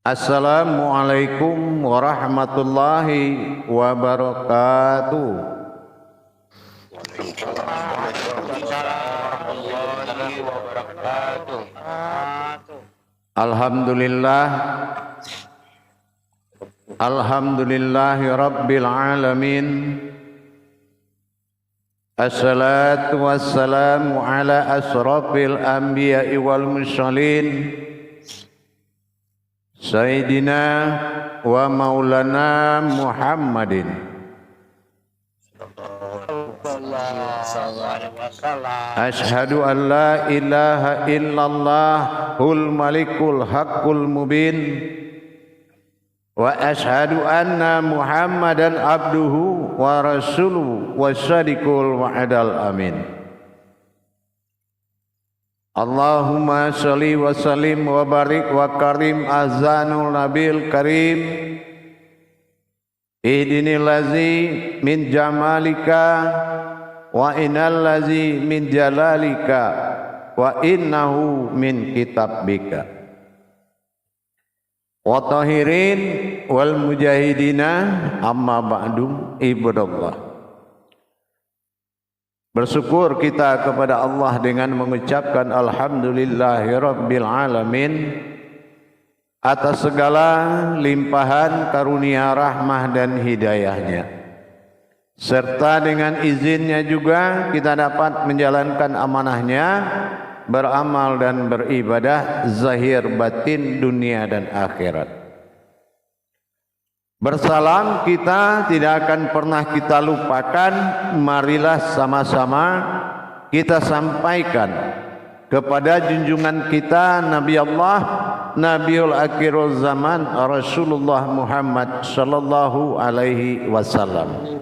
Assalamualaikum warahmatullahi wabarakatuh. Alhamdulillah, alhamdulillahi rabbil alamin. Assalatu wassalamu ala asrafil anbiya'i wal mursalin Sayyidina wa maulana Muhammadin. Ashhadu an la ilaha illallahul malikul haqqul mubin wa ashhadu anna Muhammadan abduhu wa rasuluhu wasyadiqul wa'adal amin. Allahumma sholli wa sallim wa barik wa karim azanul nabil karim ihdinil ladzi min jamalika wa innal ladzi min jalalika wa innahu min kitabika wa tahirin wal mujahidina amma ba'du ibadallah. Bersyukur kita kepada Allah dengan mengucapkan alhamdulillahirabbil alamin atas segala limpahan karunia rahmah dan hidayahnya, serta dengan izinnya juga kita dapat menjalankan amanahnya, beramal dan beribadah zahir batin dunia dan akhirat. Bersalam kita tidak akan pernah kita lupakan. Marilah sama-sama kita sampaikan kepada junjungan kita Nabi Allah, Nabiul Akhirul Zaman, Rasulullah Muhammad sallallahu alaihi wasallam.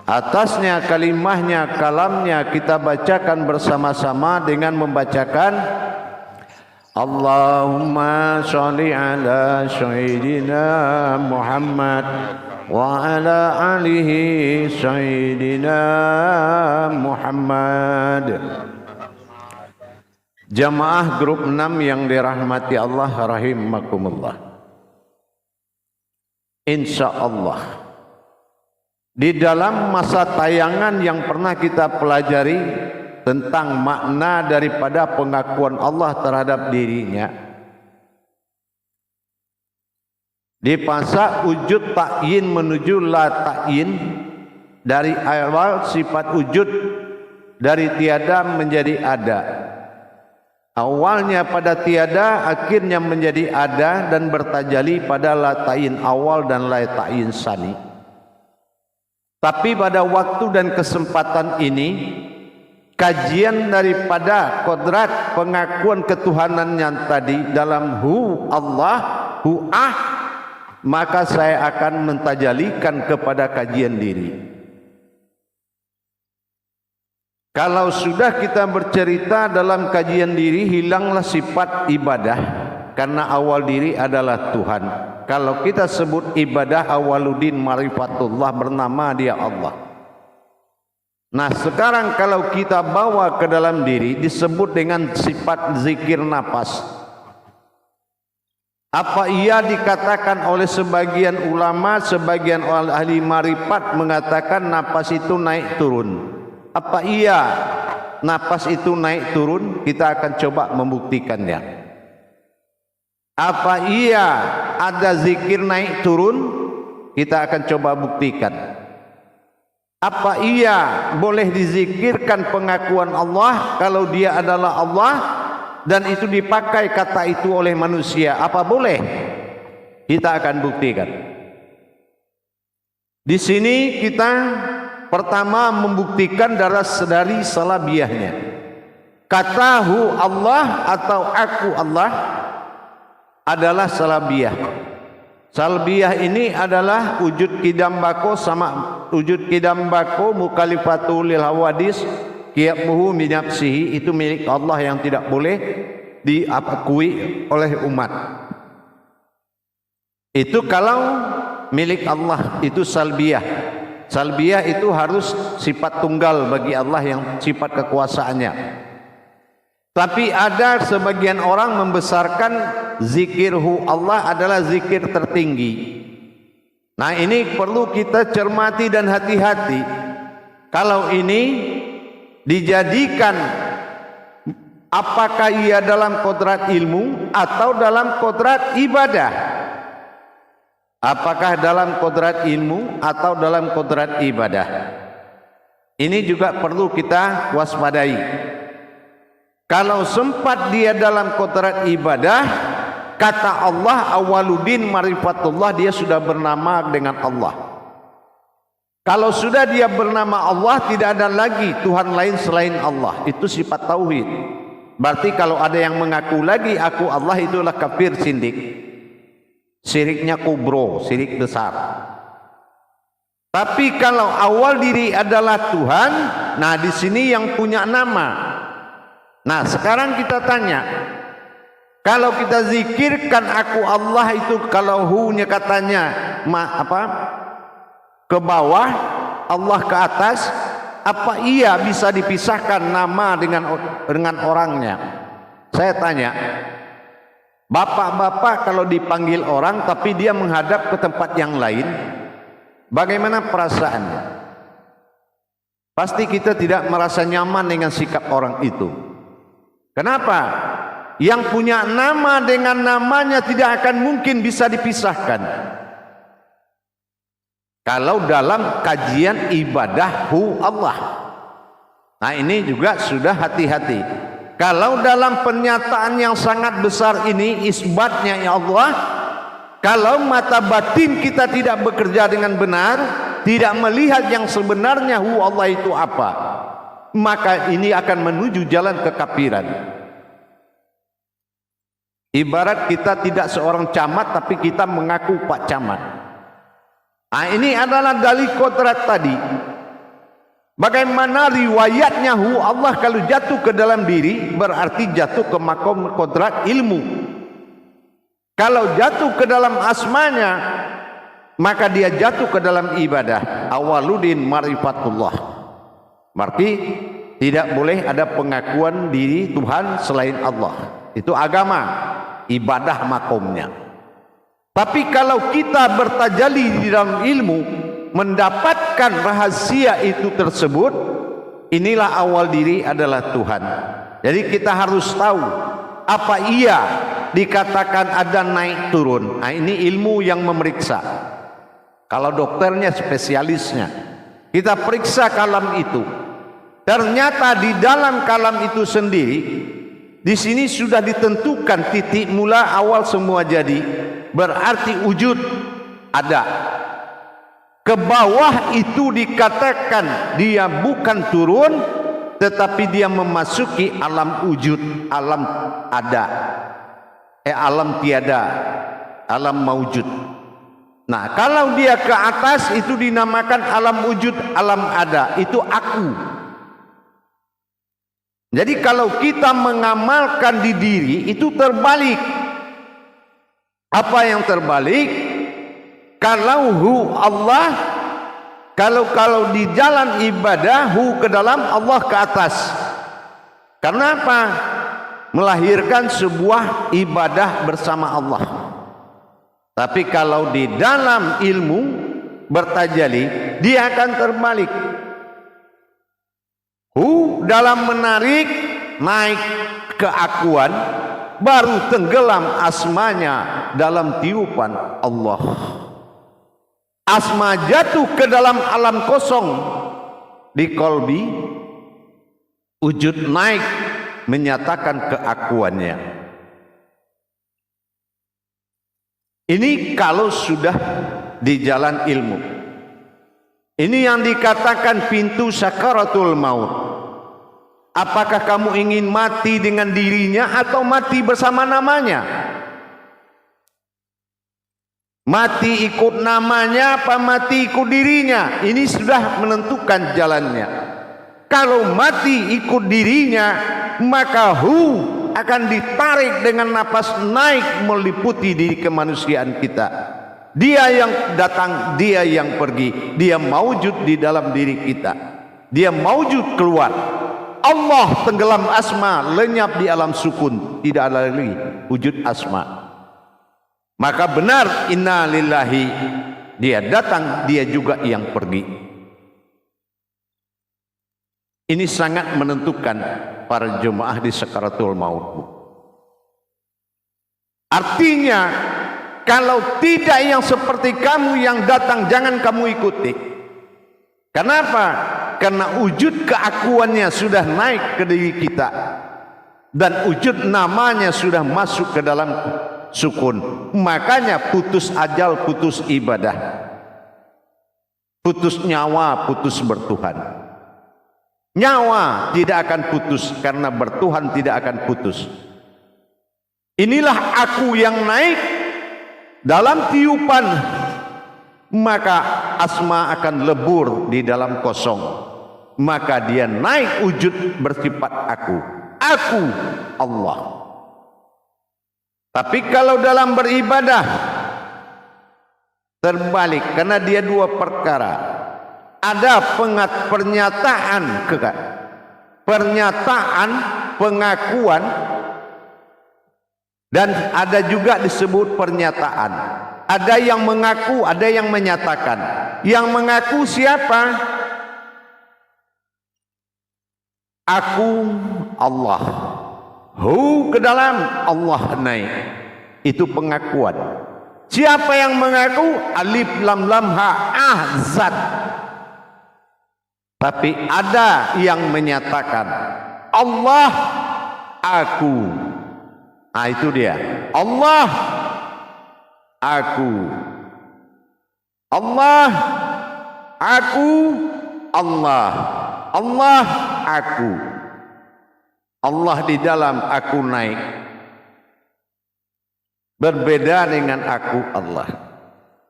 Atasnya kalimahnya, kalamnya kita bacakan bersama-sama dengan membacakan Allahumma sholli ala sayyidina Muhammad wa ala alihi sayyidina Muhammad. Jamaah grup 6 yang dirahmati Allah rahimakumullah. Insyaallah di dalam masa tayangan yang pernah kita pelajari tentang makna daripada pengakuan Allah terhadap dirinya, di fasa wujud ta'yin menuju la ta'yin, dari awal sifat wujud dari tiada menjadi ada, awalnya pada tiada akhirnya menjadi ada dan bertajali pada la ta'yin awal dan la ta'yin sani. Tapi pada waktu dan kesempatan ini kajian daripada kodrat pengakuan ketuhanan yang tadi dalam hu Allah, hu ah, maka saya akan mentajalikan kepada kajian diri. Kalau sudah kita bercerita dalam kajian diri, hilanglah sifat ibadah karena awal diri adalah Tuhan. Kalau kita sebut ibadah awaluddin marifatullah, bernama dia Allah. Nah sekarang kalau kita bawa ke dalam diri disebut dengan sifat zikir nafas. Apa ia dikatakan oleh sebagian ulama, sebagian ahli marifat mengatakan nafas itu naik turun. Apa iya nafas itu naik turun? Kita akan coba membuktikannya. Apa iya ada zikir naik turun? Kita akan coba buktikan. Apa iya boleh dizikirkan pengakuan Allah kalau dia adalah Allah dan itu dipakai kata itu oleh manusia? Apa boleh? Kita akan buktikan. Di sini kita pertama membuktikan dari salabiyahnya. Kata hu Allah atau aku Allah adalah salabiyah. Salbiyah ini adalah wujud kidam bako sama wujud kidam bako mukhalifatul lil hawadis qiyamuhu min nafsihi, itu milik Allah yang tidak boleh diakui oleh umat. Itu kalau milik Allah, itu salbiyah. Salbiyah itu harus sifat tunggal bagi Allah yang sifat kekuasaannya. Tapi ada sebagian orang membesarkan zikirhu Allah adalah zikir tertinggi. Nah, ini perlu kita cermati dan hati-hati. Kalau ini dijadikan, apakah ia dalam kodrat ilmu atau dalam kodrat ibadah? Apakah dalam kodrat ilmu atau dalam kodrat ibadah? Ini juga perlu kita waspadai. Kalau sempat dia dalam kodrat ibadah, kata Allah awwaluddin marifatullah, dia sudah bernama dengan Allah. Kalau sudah dia bernama Allah, tidak ada lagi Tuhan lain selain Allah. Itu sifat tauhid. Berarti kalau ada yang mengaku lagi aku Allah, itulah kafir sindik. Syiriknya kubro, syirik besar. Tapi kalau awal diri adalah Tuhan, nah di sini yang punya nama. Nah, sekarang kita tanya, kalau kita zikirkan aku Allah itu, kalau hu-nya katanya ke bawah, Allah ke atas, apa iya bisa dipisahkan nama dengan orangnya? Saya tanya, bapak-bapak kalau dipanggil orang tapi dia menghadap ke tempat yang lain, bagaimana perasaannya? Pasti kita tidak merasa nyaman dengan sikap orang itu. Kenapa? Yang punya nama dengan namanya tidak akan mungkin bisa dipisahkan. Kalau dalam kajian ibadah Allah. Nah, ini juga sudah hati-hati. Kalau dalam pernyataan yang sangat besar ini isbatnya ya Allah, kalau mata batin kita tidak bekerja dengan benar, tidak melihat yang sebenarnya Allah itu apa, maka ini akan menuju jalan kekafiran. Ibarat kita tidak seorang camat tapi kita mengaku Pak Camat. Nah, ini adalah dalil kodrat tadi. Bagaimana riwayatnya Allah kalau jatuh ke dalam diri berarti jatuh ke makom kodrat ilmu. Kalau jatuh ke dalam asmanya maka dia jatuh ke dalam ibadah. Awwaluddin marifatullah. Berarti tidak boleh ada pengakuan diri Tuhan selain Allah. Itu agama, ibadah makomnya. Tapi kalau kita bertajalli di dalam ilmu, mendapatkan rahasia itu tersebut, inilah awal diri adalah Tuhan. Jadi kita harus tahu apa iya dikatakan ada naik turun. Nah, ini ilmu yang memeriksa. Kalau dokternya spesialisnya, kita periksa kalam itu. Ternyata di dalam kalam itu sendiri, di sini sudah ditentukan titik mula awal semua jadi. Berarti wujud ada. Ke bawah itu dikatakan dia bukan turun, tetapi dia memasuki alam wujud, alam ada, alam tiada, alam maujud. Nah, kalau dia ke atas itu dinamakan alam wujud, alam ada, itu aku. Jadi kalau kita mengamalkan di diri itu terbalik. Apa yang terbalik? Kalau Allah, kalau di jalan ibadah ke dalam, Allah ke atas. Karena apa? Melahirkan sebuah ibadah bersama Allah. Tapi kalau di dalam ilmu bertajalli, dia akan terbalik. Dalam menarik naik keakuan, baru tenggelam asmanya dalam tiupan Allah. Asma jatuh ke dalam alam kosong di kolbi, wujud naik menyatakan keakuannya. Ini kalau sudah di jalan ilmu. Ini yang dikatakan pintu sakaratul maut. Apakah kamu ingin mati dengan dirinya atau mati bersama namanya? Mati ikut namanya apa mati ikut dirinya? Ini sudah menentukan jalannya. Kalau mati ikut dirinya, maka akan ditarik dengan napas naik meliputi diri kemanusiaan kita. Dia yang datang, dia yang pergi, dia maujud di dalam diri kita, dia maujud keluar. Allah tenggelam asma, lenyap di alam sukun, tidak ada lagi wujud asma. Maka benar inna lillahi, dia datang, dia juga yang pergi. Ini sangat menentukan para jemaah di sakaratul maut. Artinya kalau tidak yang seperti kamu yang datang, jangan kamu ikuti. Kenapa? Karena wujud keakuannya sudah naik ke diri kita, dan wujud namanya sudah masuk ke dalam sukun. Makanya putus ajal, putus ibadah, putus nyawa, putus bertuhan. Nyawa tidak akan putus karena bertuhan tidak akan putus. Inilah aku yang naik dalam tiupan, maka asma akan lebur di dalam kosong. Maka dia naik wujud bersifat aku Allah. Tapi kalau dalam beribadah terbalik, karena dia dua perkara. Ada pernyataan, pengakuan, dan ada juga disebut pernyataan. Ada yang mengaku, ada yang menyatakan. Yang mengaku siapa? Aku Allah. Hu ke dalam, Allah naik. Itu pengakuan. Siapa yang mengaku? Alif lam lam ha ahzat. Tapi ada yang menyatakan Allah aku. Ah, itu dia. Allah aku. Allah aku. Allah. Allah aku. Allah di dalam, aku naik. Berbeda dengan aku Allah.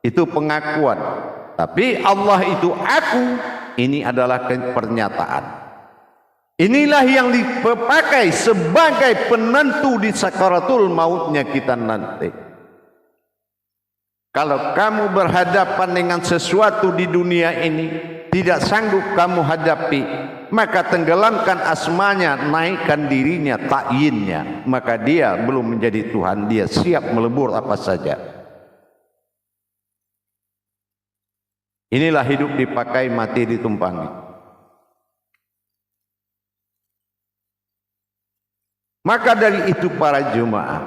Itu pengakuan. Tapi Allah itu aku, ini adalah pernyataan. Inilah yang dipakai sebagai penentu di sakaratul mautnya kita nanti. Kalau kamu berhadapan dengan sesuatu di dunia ini, tidak sanggup kamu hadapi, maka tenggelamkan asmanya, naikkan dirinya, takyinnya. Maka dia belum menjadi Tuhan, dia siap melebur apa saja. Inilah hidup dipakai, mati ditumpangi. Maka dari itu para jemaah,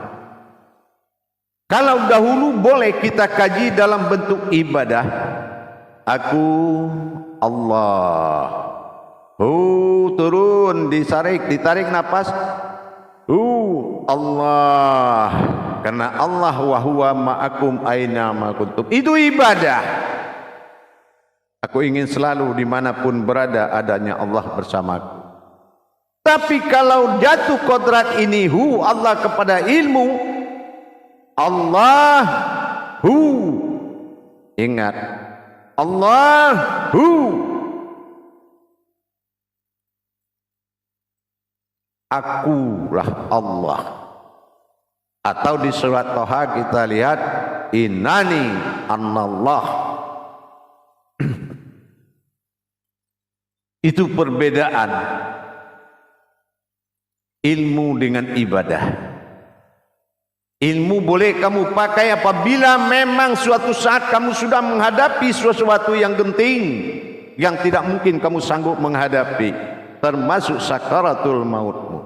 kalau dahulu boleh kita kaji dalam bentuk ibadah, aku Allah. Turun, ditarik nafas. Allah. Karena Allah wa huwa ma'akum aina ma kuntum. Itu ibadah. Aku ingin selalu dimanapun berada adanya Allah bersamaku. Tapi kalau jatuh kodrat ini Allah kepada ilmu, Allahu, ingat, Allahu, akulah Allah. Atau di surat Toha kita lihat innani anallah. Itu perbedaan ilmu dengan ibadah. Ilmu boleh kamu pakai apabila memang suatu saat kamu sudah menghadapi sesuatu yang genting, yang tidak mungkin kamu sanggup menghadapi, termasuk sakaratul mautmu.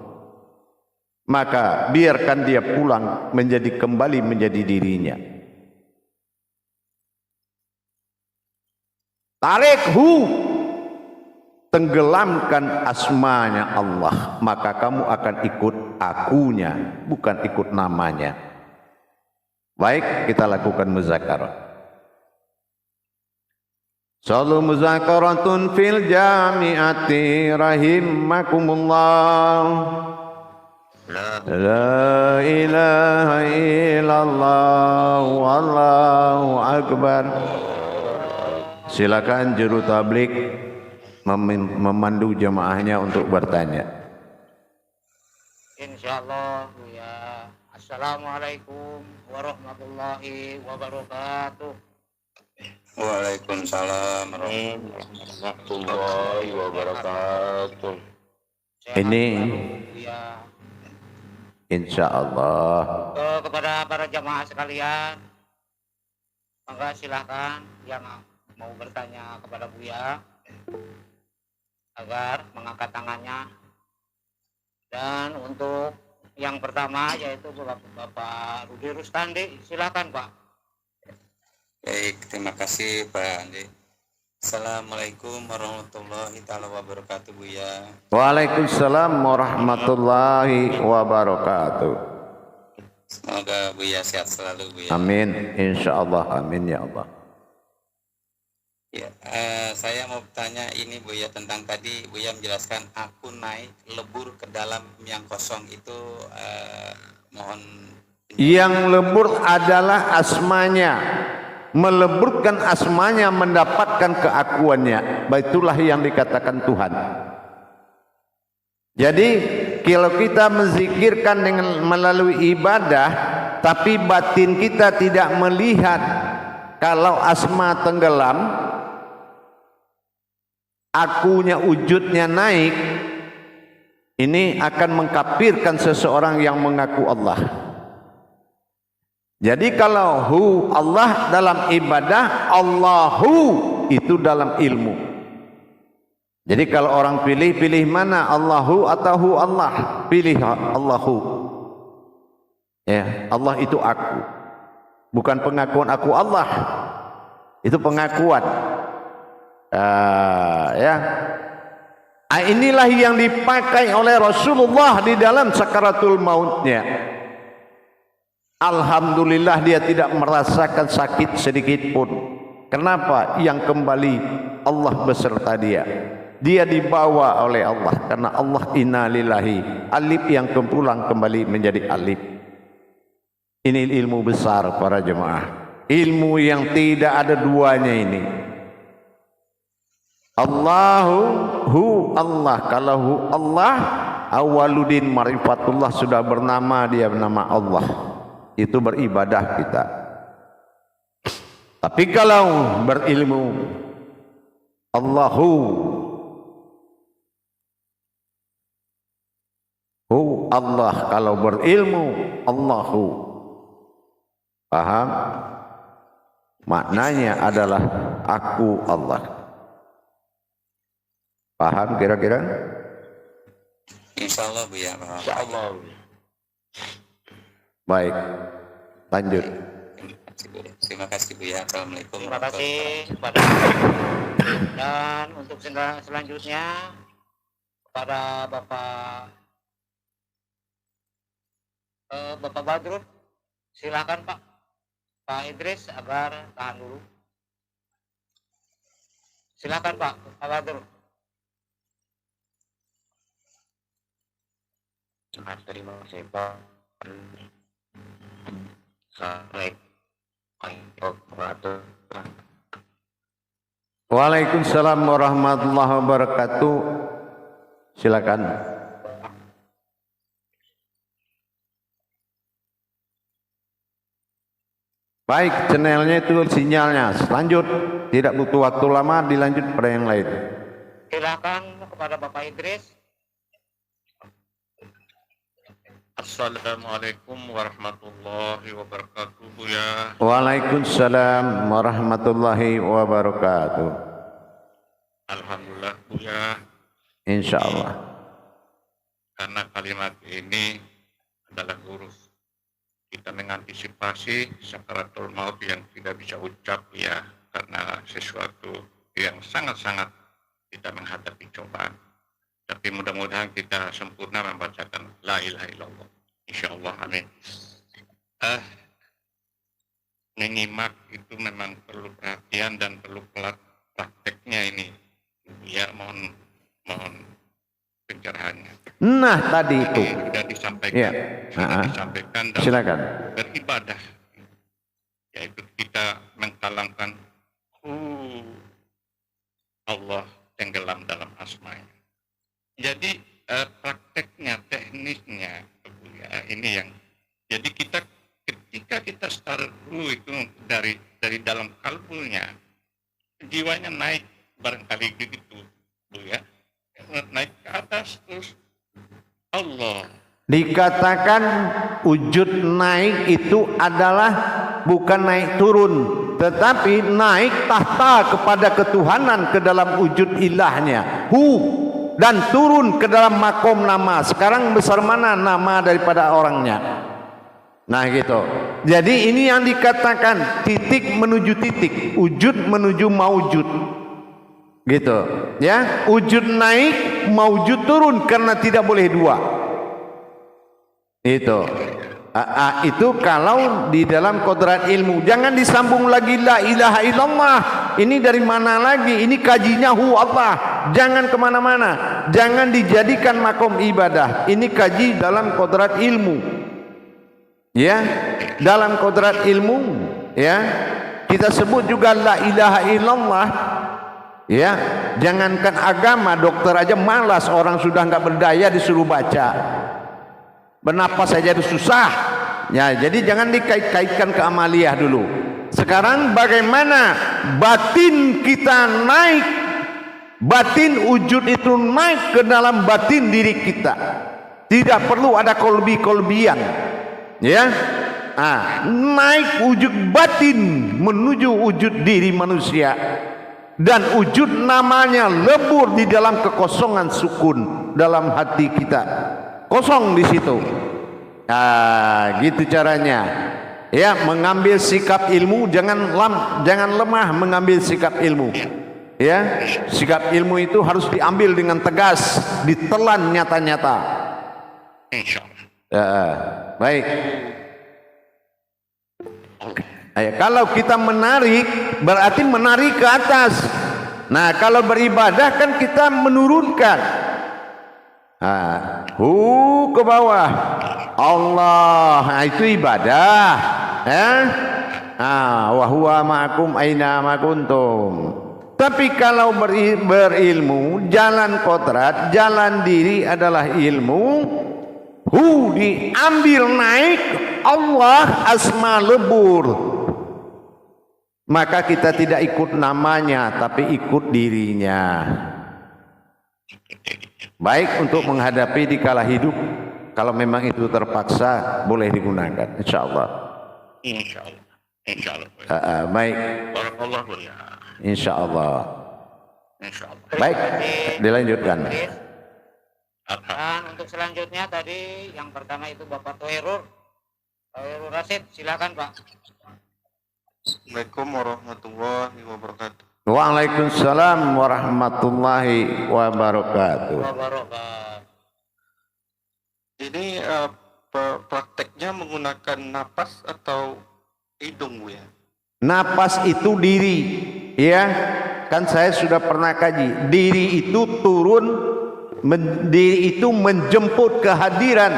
Maka biarkan dia pulang kembali menjadi dirinya. Tarikhu, tenggelamkan asmanya Allah, maka kamu akan ikut akunya, bukan ikut namanya. Baik, kita lakukan muzakarah. Sallu muzakaratun fil jami'ati rahimakumullah. La ilaha illallah wallahu akbar. Silakan juru tablik memandu jemaahnya untuk bertanya. Insyaallah ya. Assalamualaikum warahmatullahi wabarakatuh. Waalaikumsalam warahmatullahi wabarakatuh. sehat Ini selalu Buya. insya Allah. Kepada para jamaah sekalian, maka silahkan yang mau bertanya kepada Buya agar mengangkat tangannya. Dan untuk yang pertama yaitu Bapak Rudi Rustandi, silakan Pak. Baik, terima kasih Pak Andi. Assalamualaikum warahmatullahi taala wabarakatuh Buya. Waalaikumsalam warahmatullahi wabarakatuh. Semoga Buya sehat selalu Buya. Amin, insya Allah, amin ya Allah. Ya, saya mau bertanya ini Buya tentang tadi Buya menjelaskan aku naik lebur ke dalam yang kosong itu, mohon. Yang lebur adalah asmanya, meleburkan asmanya mendapatkan keakuannya. Itulah yang dikatakan Tuhan. Jadi kalau kita menzikirkan dengan melalui ibadah, tapi batin kita tidak melihat, kalau asma tenggelam, akunya wujudnya naik, ini akan mengkafirkan seseorang yang mengaku Allah. Jadi kalau hu Allah dalam ibadah, Allahu itu dalam ilmu. Jadi kalau orang pilih mana Allahu atau hu Allah, pilih Allahu. Ya, Allah itu aku. Bukan pengakuan aku Allah. Itu pengakuan. Ya. Inilah yang dipakai oleh Rasulullah di dalam sakaratul mautnya. Alhamdulillah dia tidak merasakan sakit sedikit pun. Kenapa? Yang kembali Allah beserta dia. Dia dibawa oleh Allah karena Allah innalillahi, alif yang pulang kembali menjadi alif. Ini ilmu besar para jemaah. Ilmu yang tidak ada duanya ini. Allahu hu Allah. Kalau hu Allah, awaludin marifatullah, sudah bernama, dia bernama Allah. Itu beribadah kita. Tapi kalau berilmu, Allahu hu Allah. Kalau berilmu, Allahu. Paham? Maknanya adalah aku Allah. Paham kira-kira? Insya Allah Buya. Insya Allah. Baik, lanjut. Terima kasih Buya. Assalamualaikum. Terima kasih kepada. Dan untuk selanjutnya kepada Bapak Badrun, silakan Pak Idris agar tahan dulu. Silakan Pak Badrun. Terima kasih Pak. Waalaikumsalam warahmatullahi wabarakatuh. Silakan. Baik, channelnya itu sinyalnya. Lanjut, tidak butuh waktu lama, dilanjut pada yang lain. Silakan kepada Bapak Idris. Assalamualaikum warahmatullahi wabarakatuh Buya. Waalaikumsalam warahmatullahi wabarakatuh. Alhamdulillah Buya. Insya Allah. Karena kalimat ini adalah huruf kita mengantisipasi sakaratul maut yang tidak bisa ucap ya, karena sesuatu yang sangat-sangat kita menghadapi cobaan. Tapi mudah-mudahan kita sempurna membacakan la ilaha illallah. Insyaallah, amin. Menyimak itu memang perlu perhatian dan perlu prakteknya ini. Ya, mohon pencerahannya. Nah, tadi itu. Ini sudah disampaikan. Ya. Sudah disampaikan dalam Silakan. beribadah. Yaitu kita mengkalangkan Allah tenggelam dalam asmanya. Jadi prakteknya, teknisnya, ya, ini yang. Jadi ketika kita start itu dari dalam kalbunya, jiwanya naik barangkali begitu, Bu ya, naik ke atas terus Allah. Dikatakan wujud naik itu adalah bukan naik turun, tetapi naik tahta kepada ketuhanan ke dalam wujud ilahnya. Dan turun ke dalam makom nama. Sekarang besar mana nama daripada orangnya? Nah gitu. Jadi ini yang dikatakan titik menuju titik, wujud menuju maujud. Gitu. Ya, wujud naik, maujud turun karena tidak boleh dua. Itu kalau di dalam kodrat ilmu. Jangan disambung lagi la ilaha illallah. Ini dari mana lagi? Ini kajinya Allah. Jangan kemana-mana. Jangan dijadikan makom ibadah. Ini kaji dalam kodrat ilmu. Ya, dalam kodrat ilmu. Ya, kita sebut juga la ilaha illallah. Ya, jangankan agama, dokter aja malas. Orang sudah nggak berdaya disuruh baca. Bernapas saja itu susah. Ya, jadi jangan dikait-kaitkan ke amaliyah dulu. Sekarang bagaimana batin kita naik, batin wujud itu naik ke dalam batin diri kita. Tidak perlu ada kolbi-kolbian. Ya, naik wujud batin menuju wujud diri manusia. Dan wujud namanya lebur di dalam kekosongan sukun dalam hati kita. Kosong di situ. Nah, gitu caranya. Ya, mengambil sikap ilmu, jangan lemah mengambil sikap ilmu. Ya, sikap ilmu itu harus diambil dengan tegas, ditelan nyata-nyata. Baik. Kalau kita menarik, berarti menarik ke atas. Nah, kalau beribadah kan kita menurunkan. Ke bawah. Allah, itu ibadah. Wa huwa ma'akum aina ma kuntum. Tapi kalau berilmu, jalan kodrat, jalan diri adalah ilmu. Diambil naik Allah asma lebur. Maka kita tidak ikut namanya, tapi ikut dirinya. Baik untuk menghadapi di kala hidup. Kalau memang itu terpaksa, boleh digunakan. InsyaAllah. InsyaAllah. InsyaAllah. Baik. Barakallah. InsyaAllah. InsyaAllah. Baik, dilanjutkan. Dan untuk selanjutnya tadi yang pertama itu Bapak Toherul Rasid, silakan Pak. Assalamualaikum warahmatullahi wabarakatuh. Waalaikumsalam warahmatullahi wabarakatuh. Ini prakteknya menggunakan napas atau hidung, Bu ya? Napas itu diri, ya. Kan saya sudah pernah kaji. Diri itu turun, diri itu menjemput kehadiran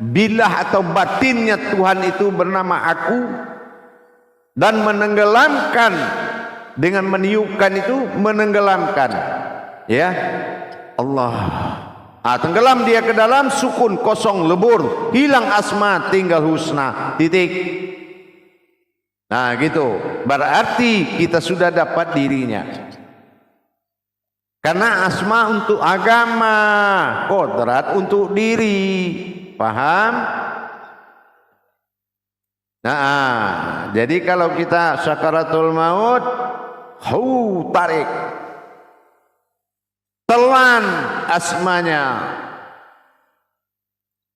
bilah atau batinnya Tuhan itu bernama aku, dan menenggelamkan dengan meniupkan itu menenggelamkan, ya Allah. Tenggelam dia ke dalam sukun, kosong, lebur, hilang asma, tinggal husna, titik. Nah gitu, berarti kita sudah dapat dirinya. Karena asma untuk agama, kodrat untuk diri, paham? Nah, jadi kalau kita sakaratul maut, tarik, telan asmanya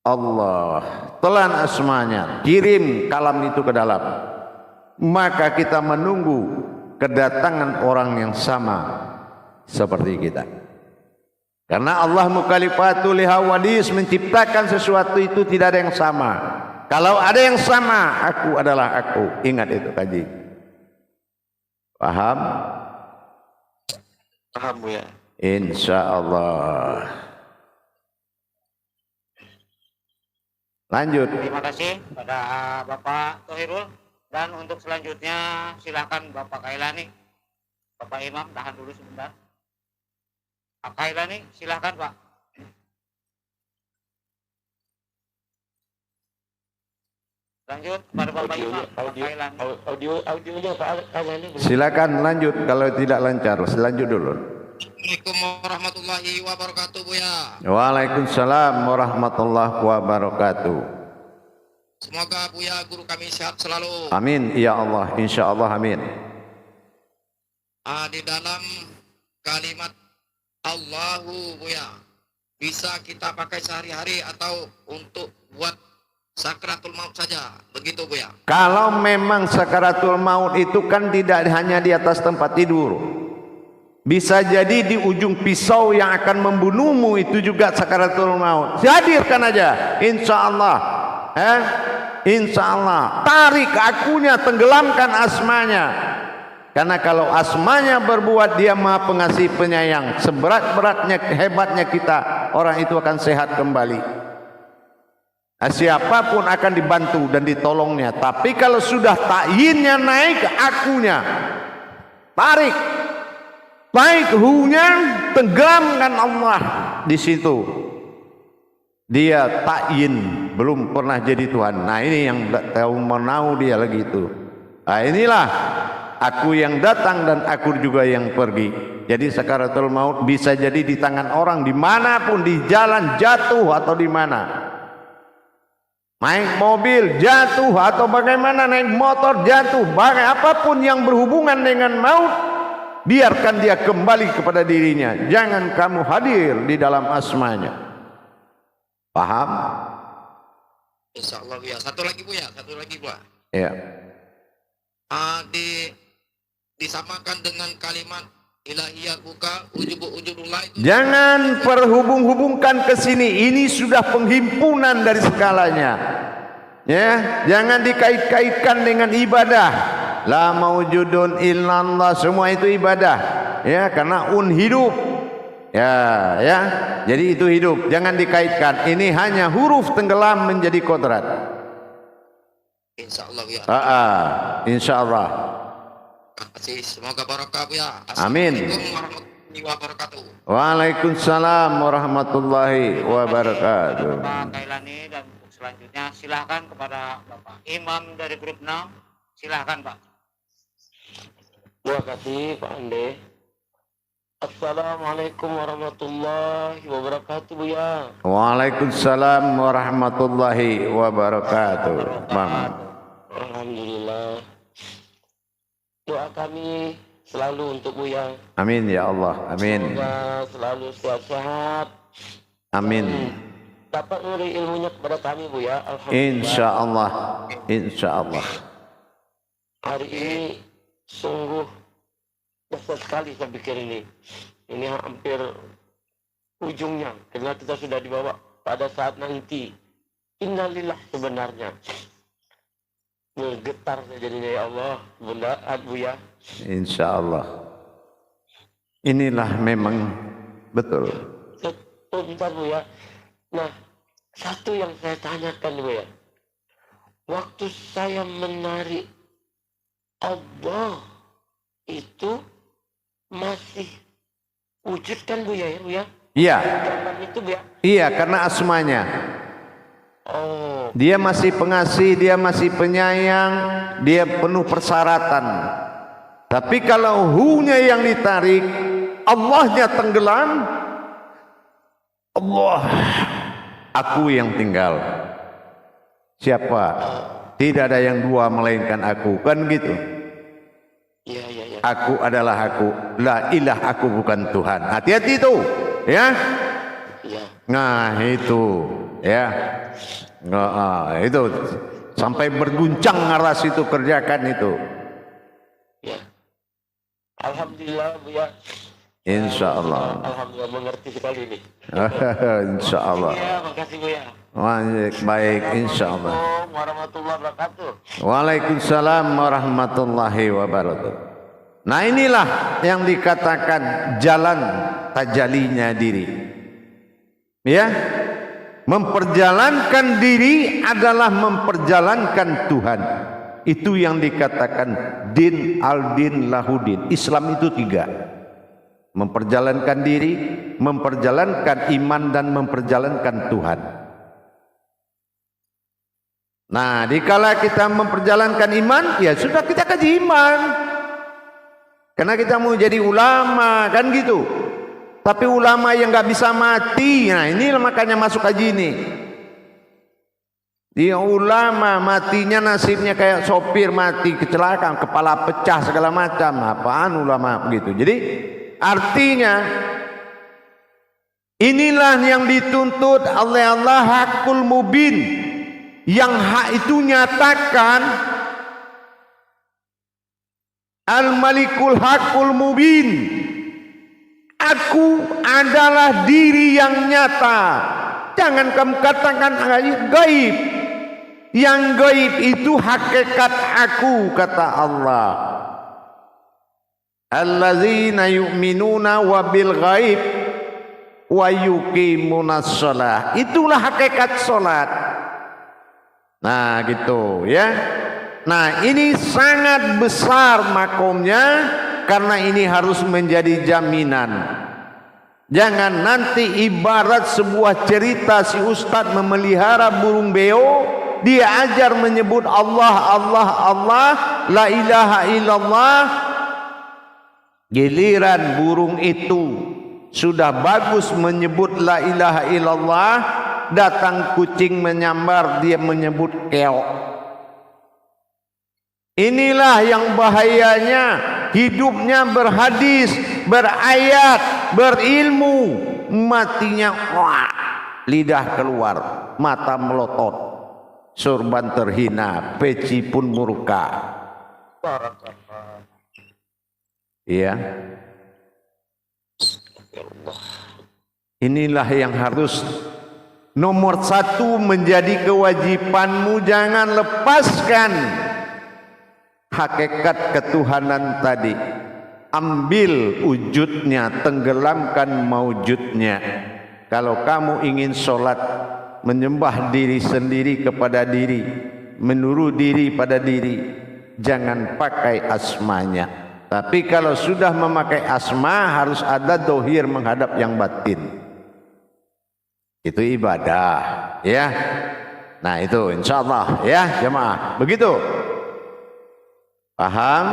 Allah, telan asmanya, kirim kalam itu ke dalam. Maka kita menunggu kedatangan orang yang sama seperti kita. Karena Allah mukalifatul hawadis, menciptakan sesuatu itu tidak ada yang sama. Kalau ada yang sama, aku adalah aku. Ingat itu kaji. Paham? Paham, Bu ya? InsyaAllah. Lanjut. Terima kasih pada Bapak Tohirul. Dan untuk selanjutnya silakan Bapak Kailani. Bapak Imam tahan dulu sebentar. Pak Kailani silakan Pak. Lanjut kepada Bapak Imam. Audionya Pak Kailani. Silakan lanjut kalau tidak lancar. Lanjut dulu. Assalamualaikum warahmatullahi warahmatullahi wabarakatuh Buya. Waalaikumsalam warahmatullahi wabarakatuh. Semoga Buya guru kami sehat selalu. Amin ya Allah, insya Allah amin. Di dalam kalimat Allahu Buya bisa kita pakai sehari-hari atau untuk buat sakratul maut saja, begitu Buya? Kalau memang sakaratul maut itu kan tidak hanya di atas tempat tidur, bisa jadi di ujung pisau yang akan membunuhmu itu juga sakaratul maut. Hadirkan aja, insya Allah. Insya Allah. Tarik akunya, tenggelamkan asmanya. Karena kalau asmanya berbuat, dia maha pengasih penyayang. Seberat-beratnya, hebatnya kita, orang itu akan sehat kembali. Siapapun akan dibantu dan ditolongnya. Tapi kalau sudah ta'yinnya naik, akunya tarik, baik hunya, tenggelamkan Allah di situ. Dia ta'yin, belum pernah jadi Tuhan. Nah ini yang tahu menau dia lagi itu. Nah inilah aku yang datang dan aku juga yang pergi. Jadi sakaratul maut bisa jadi di tangan orang dimanapun, di jalan jatuh atau di mana. Naik mobil jatuh atau bagaimana, naik motor jatuh, apapun yang berhubungan dengan maut, biarkan dia kembali kepada dirinya. Jangan kamu hadir di dalam asmanya. Paham? Insya Allah Buya. Satu lagi Buya, satu lagi Buya. Ya. Disamakan dengan kalimat ilahiyah buka ujub-ujubullah itu. Jangan perhubung-hubungkan ke sini. Ini sudah penghimpunan dari segalanya. Ya, jangan dikait-kaitkan dengan ibadah. La maujudun illallah, semua itu ibadah. Ya, karena hidup. Ya. Jadi itu hidup. Jangan dikaitkan. Ini hanya huruf tenggelam menjadi kodrat. Insya Allah ya. Insya Allah. Terima kasih. Semoga barokah ya. Amin. Assalamualaikum warahmatullahi wabarakatuh. Waalaikumsalam warahmatullahi wabarakatuh. Pak Kailani, dan untuk selanjutnya silahkan kepada Bapak Imam dari grup 6. Silahkan Pak. Terima kasih Pak Ande. Assalamualaikum warahmatullahi wabarakatuh Buya. Waalaikumsalam warahmatullahi wabarakatuh. Bang. Alhamdulillah. Doa kami selalu untuk Buya. Amin ya Allah. Amin. Semoga selalu sehat-sehat. Amin. Dapat memberi ilmunya kepada kami Buya. Alhamdulillah. Insya Allah. Insya Allah. Hari ini sungguh besar sekali saya pikir ini. Ini hampir ujungnya. Karena kita sudah dibawa pada saat nanti. Innalillah sebenarnya. Bergetar jadinya ya Allah. Bunda, Buya. Insya Allah. Inilah memang betul. Bentar Buya. Nah, satu yang saya tanyakan Buya. Waktu saya menarik Allah itu masih wujud kan Buya ya? Iya. Itu Buya. Iya, karena asmanya. Oh. Dia masih pengasih, dia masih penyayang, dia penuh persyaratan. Tapi kalau hu-nya yang ditarik, Allah-nya tenggelam, Allah, aku yang tinggal. Siapa? Tidak ada yang dua melainkan aku, kan gitu. Iya. Aku adalah aku, la ilah, aku bukan Tuhan. Hati-hati itu, ya. Iya. Nah itu, ya. Nah, itu sampai berguncang aras itu, kerjakan itu. Ya. Alhamdulillah Buya. Insya Allah. Alhamdulillah mengerti sekali ini. Insya Allah. Iya, makasih Buya. Baik, insya Allah. Assalamualaikum warahmatullahi wabarakatuh. Waalaikumsalam warahmatullahi wabarakatuh. Nah inilah yang dikatakan jalan tajalinya diri. Ya, memperjalankan diri adalah memperjalankan Tuhan. Itu yang dikatakan din al-din lahudin. Islam itu 3. Memperjalankan diri, memperjalankan iman, dan memperjalankan Tuhan. Nah, dikala kita memperjalankan iman, ya sudah kita kaji iman. Karena kita mau jadi ulama, kan gitu. Tapi ulama yang nggak bisa mati, nah ini makanya masuk haji ini. Dia ulama matinya nasibnya kayak sopir mati kecelakaan, kepala pecah segala macam. Apaan ulama begitu? Jadi artinya inilah yang dituntut oleh Allah, hakul mubin, yang hak itu nyatakan. Al-Malikul Hakul Mubin, aku adalah diri yang nyata. Jangan kamu katakan gaib. Yang gaib itu hakikat aku, kata Allah. Allazina yu'minuna wabil ghaib wa yuqimunas shalah. Itulah hakikat salat. Nah, gitu ya. Nah, ini sangat besar makomnya, karena ini harus menjadi jaminan. Jangan nanti ibarat sebuah cerita si ustadz memelihara burung beo, dia ajar menyebut Allah, Allah, Allah, la ilaha illallah. Giliran burung itu sudah bagus menyebut la ilaha illallah, datang kucing menyambar, dia menyebut keok. Inilah yang bahayanya, hidupnya berhadis, berayat, berilmu, matinya wah, lidah keluar, mata melotot, sorban terhina, peci pun murka. Iya. Inilah yang harus nomor satu menjadi kewajibanmu. Jangan lepaskan hakikat ketuhanan tadi. Ambil wujudnya, tenggelamkan maujudnya. Kalau kamu ingin sholat, menyembah diri sendiri kepada diri, menuru diri pada diri, jangan pakai asmanya. Tapi kalau sudah memakai asma, harus ada dohir menghadap yang batin. Itu ibadah, ya. Nah itu insya Allah, ya jemaah. Begitu. Paham?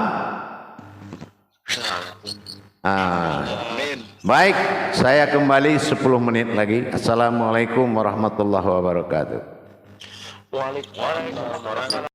Baik, saya kembali 10 menit lagi. Assalamualaikum warahmatullahi wabarakatuh. Waalaikumsalam.